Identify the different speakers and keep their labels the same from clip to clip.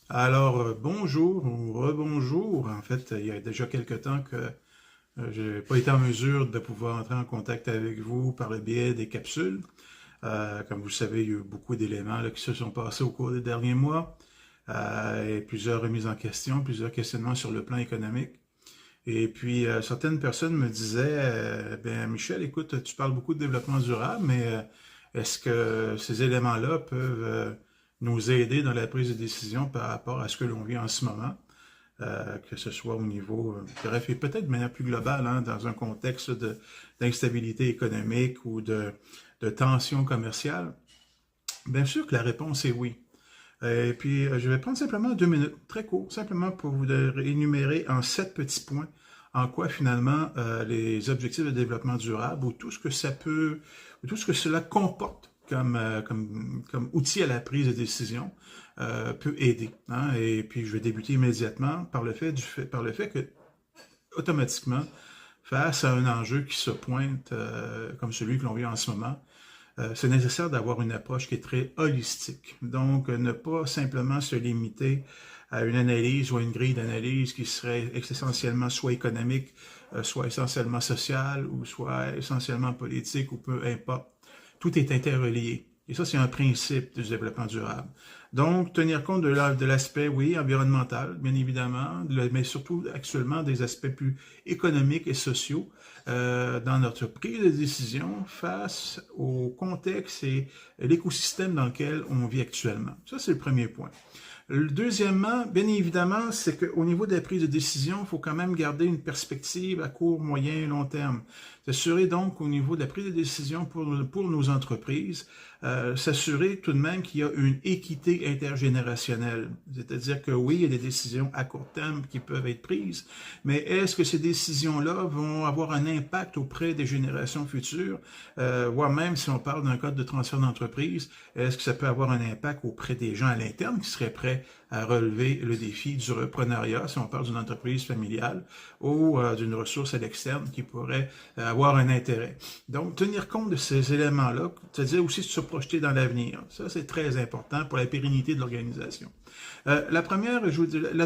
Speaker 1: Alors, bonjour ou rebonjour. En fait, il y a déjà quelque temps que je n'ai pas été en mesure de pouvoir entrer en contact avec vous par le biais des capsules. Comme vous le savez, il y a eu beaucoup d'éléments qui se sont passés au cours des derniers mois et plusieurs remises en question, plusieurs questionnements sur le plan économique. Et puis, certaines personnes me disaient, ben Michel, écoute, tu parles beaucoup de développement durable, mais est-ce que ces éléments-là peuvent nous aider dans la prise de décision par rapport à ce que l'on vit en ce moment, que ce soit au niveau, bref, et peut-être de manière plus globale, hein, dans un contexte d'instabilité économique ou de tension commerciale? Bien sûr que la réponse est oui. Et puis, je vais prendre simplement 2 minutes, très court, simplement pour vous énumérer en 7 petits points en quoi finalement les objectifs de développement durable ou tout ce que ça peut, ou tout ce que cela comporte comme outil à la prise de décision peut aider. Hein. Et puis, je vais débuter immédiatement par le fait que, automatiquement, face à un enjeu qui se pointe comme celui que l'on vit en ce moment, c'est nécessaire d'avoir une approche qui est très holistique. Donc, ne pas simplement se limiter à une analyse ou à une grille d'analyse qui serait essentiellement soit économique, soit essentiellement sociale, ou soit essentiellement politique, ou peu importe. Tout est interrelié. Et ça, c'est un principe du développement durable. Donc, tenir compte de l'aspect, oui, environnemental, bien évidemment, mais surtout actuellement des aspects plus économiques et sociaux dans notre prise de décision face au contexte et l'écosystème dans lequel on vit actuellement. Ça, c'est le premier point. Deuxièmement, bien évidemment, c'est qu'au niveau de la prise de décision, il faut quand même garder une perspective à court, moyen et long terme. S'assurer donc au niveau de la prise de décision pour nos entreprises, s'assurer tout de même qu'il y a une équité intergénérationnelle. C'est-à-dire que oui, il y a des décisions à court terme qui peuvent être prises, mais est-ce que ces décisions-là vont avoir un impact auprès des générations futures, voire même si on parle d'un code de transfert d'entreprise, est-ce que ça peut avoir un impact auprès des gens à l'interne qui seraient prêts à relever le défi du repreneuriat, si on parle d'une entreprise familiale ou d'une ressource à l'externe qui pourrait avoir un intérêt. Donc, tenir compte de ces éléments-là, c'est-à-dire aussi se projeter dans l'avenir. Ça, c'est très important pour la pérennité de l'organisation. La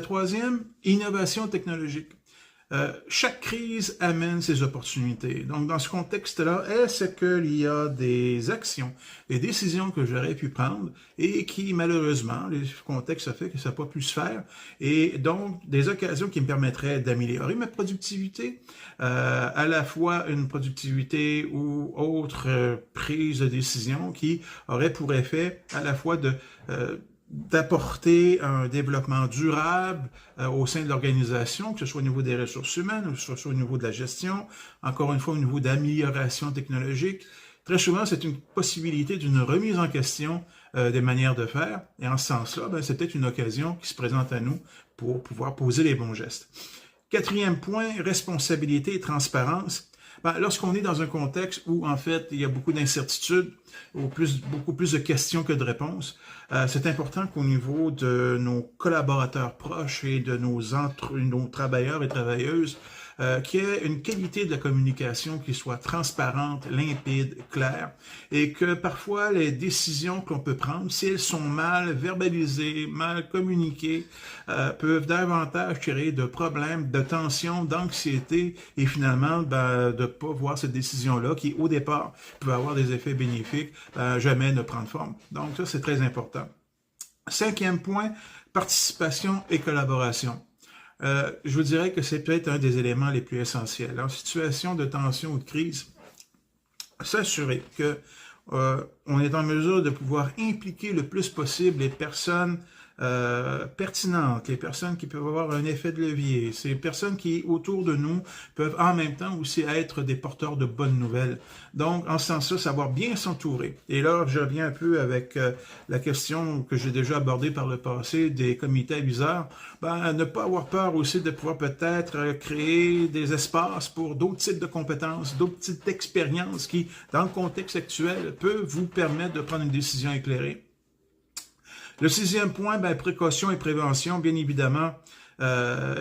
Speaker 1: troisième, innovation technologique. Chaque crise amène ses opportunités. Donc, dans ce contexte-là, est-ce qu'il y a des actions, des décisions que j'aurais pu prendre et qui, malheureusement, le contexte a fait que ça n'a pas pu se faire, et donc des occasions qui me permettraient d'améliorer ma productivité, à la fois une productivité ou autre prise de décision qui aurait pour effet à la fois d'apporter un développement durable au sein de l'organisation, que ce soit au niveau des ressources humaines, ou que ce soit au niveau de la gestion, encore une fois au niveau d'amélioration technologique. Très souvent, c'est une possibilité d'une remise en question des manières de faire, et en ce sens-là, ben, c'est peut-être une occasion qui se présente à nous pour pouvoir poser les bons gestes. Quatrième point, responsabilité et transparence. Ben, lorsqu'on est dans un contexte où, en fait, il y a beaucoup d'incertitudes, ou beaucoup plus de questions que de réponses, c'est important qu'au niveau de nos collaborateurs proches et de nos travailleurs et travailleuses, qu'il y ait une qualité de la communication qui soit transparente, limpide, claire, et que parfois les décisions qu'on peut prendre, si elles sont mal verbalisées, mal communiquées, peuvent davantage créer de problèmes, de tensions, d'anxiété, et finalement de ne pas voir cette décision-là qui, au départ, peut avoir des effets bénéfiques, jamais ne prendre forme. Donc ça, c'est très important. Cinquième point, participation et collaboration. Je vous dirais que c'est peut-être un des éléments les plus essentiels. En situation de tension ou de crise, s'assurer que on est en mesure de pouvoir impliquer le plus possible les personnes pertinentes, les personnes qui peuvent avoir un effet de levier, ces personnes qui, autour de nous, peuvent en même temps aussi être des porteurs de bonnes nouvelles. Donc, en ce sens-là, savoir bien s'entourer. Et là, je reviens un peu avec la question que j'ai déjà abordée par le passé des comités aviseurs. Ben, ne pas avoir peur aussi de pouvoir peut-être créer des espaces pour d'autres types de compétences, d'autres types d'expériences qui, dans le contexte actuel, peuvent vous permettre de prendre une décision éclairée. Le sixième point, ben, précaution et prévention, bien évidemment.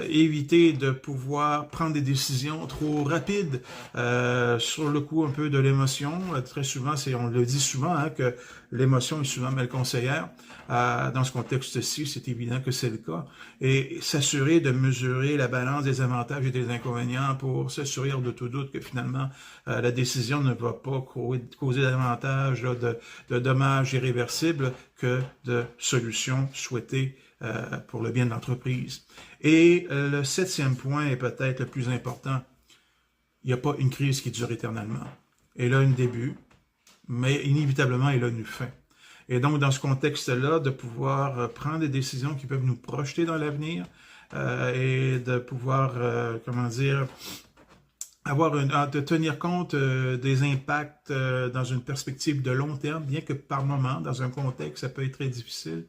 Speaker 1: Éviter de pouvoir prendre des décisions trop rapides sur le coup un peu de l'émotion. Très souvent, on le dit souvent, hein, que l'émotion est souvent mal conseillère. Dans ce contexte-ci, c'est évident que c'est le cas. Et s'assurer de mesurer la balance des avantages et des inconvénients pour s'assurer de tout doute que finalement la décision ne va pas causer davantage là, de dommages irréversibles que de solutions souhaitées pour le bien de l'entreprise. Et le 7e point est peut-être le plus important. Il n'y a pas une crise qui dure éternellement. Elle a un début, mais inévitablement, elle a une fin. Et donc, dans ce contexte-là, de pouvoir prendre des décisions qui peuvent nous projeter dans l'avenir et de pouvoir, de tenir compte des impacts dans une perspective de long terme, bien que par moment, dans un contexte, ça peut être très difficile.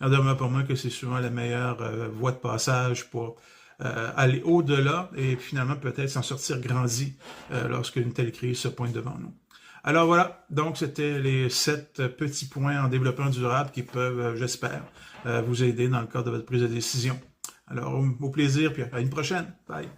Speaker 1: Il en demeure pour moi que c'est souvent la meilleure voie de passage pour aller au-delà et finalement peut-être s'en sortir grandi lorsqu'une telle crise se pointe devant nous. Alors voilà, donc c'était les 7 petits points en développement durable qui peuvent, j'espère, vous aider dans le cadre de votre prise de décision. Alors au plaisir, puis à une prochaine. Bye!